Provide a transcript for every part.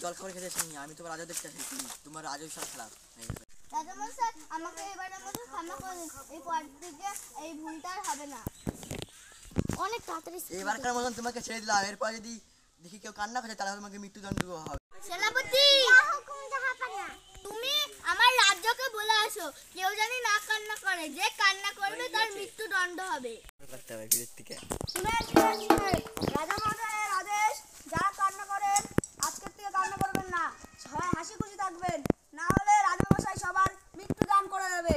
জল খাবার খেতে আসিনি, আমি তোমার রাজা দেখতে আসি, তোমার রাজস্ব খেলা। রাজামশাই আমাকে এবারের মতো ক্ষমা করে দিন, এই পর থেকে এই ভুলটা আর হবে না। অনেক তাড়াতাড়ি এবারকার মতন তোমাকে ছেড়ে দিলাম, এরপর যদি দেখি কেউ কান্না করে তাহলে তোমাকে মৃত্যুদণ্ড হবে। সেনাপতি তুমি আমার রাজ্যকে বলে আসো কেউ জানি না কান্না করে, যে কান্না করবে তার মৃত্যুদণ্ড হবে। রাজা মহাশয়ের আদেশ, যারা কান্না করেন আজকের থেকে কান্না করবেন না, সবাই হাসি খুশি থাকবেন, না হলে রাজা মশাই সবার মৃত্যুদান করে দেবে।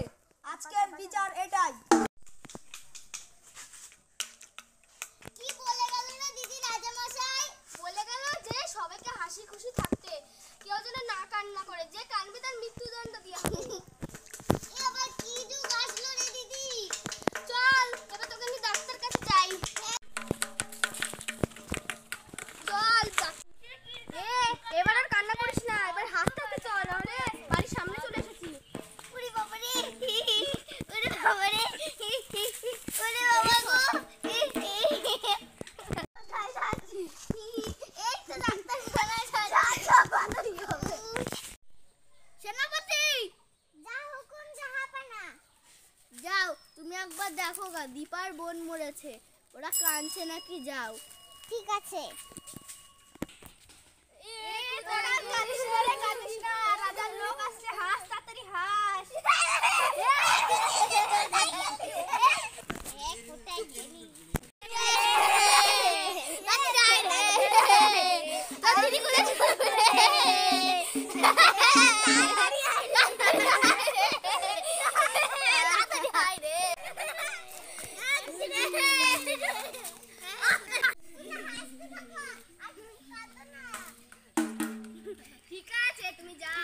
আজকের বিচার এটাই। কি বলে গেল না দিদি রাজা মশাই? বলে গেল যে সবাইকে হাসি খুশি থাকতে, কেউ যেন না কান্না করে, যে কানবে তার মৃত্যুদণ্ড দেওয়া হবে। এ আবার কি যুগ আসলো রে দিদি? চল এবার তোকে নিয়ে ডাক্তার কাছে যাই। চল এবার আর কান্না করিস না, এবার হাসতে হাসতে চল, নাহলে বাড়ির সামনে চলে এসেছি। ওরে বাবা রে, ওরে বাবা রে, ওরে বাবা গো, কোথায় যাচ্ছি? এই তো ডাক্তারখানায় যাচ্ছি। সেনাপতি, যা হুকুম জাহাপনা। যাও তুমি একবার দেখো গা, দীপার বোন মরেছে, ওরা কাঁদছে নাকি, যাও। ঠিক আছে। তোরা কাঁদিস না, রাজার লোক আসছে, হাস তাড়াতাড়ি হাস। কোথায় গেলি? ঠিক আছে তুমি যাও।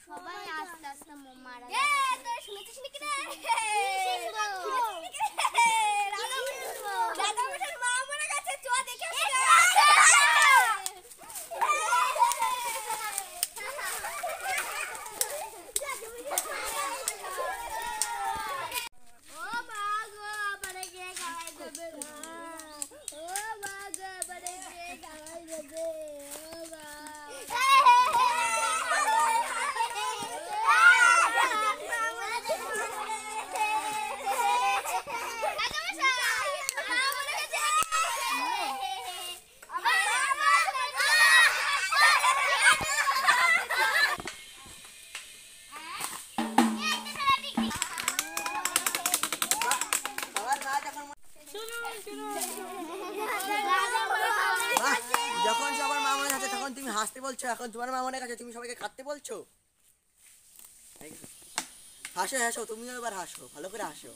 সবাই আস্তে আস্তে মারা শুনেছিস নাকি রে? রাজামশাইয়ের মা মরে গেছে, চ দেখে যখন সবার মা মনে আছে তখন তুমি হাসতে বলছো, এখন তোমার মা মনে আছে তুমি সবাইকে কাঁদতে বলছো। হাসো হাসো, তুমিও এবার হাসো, ভালো করে হাসো।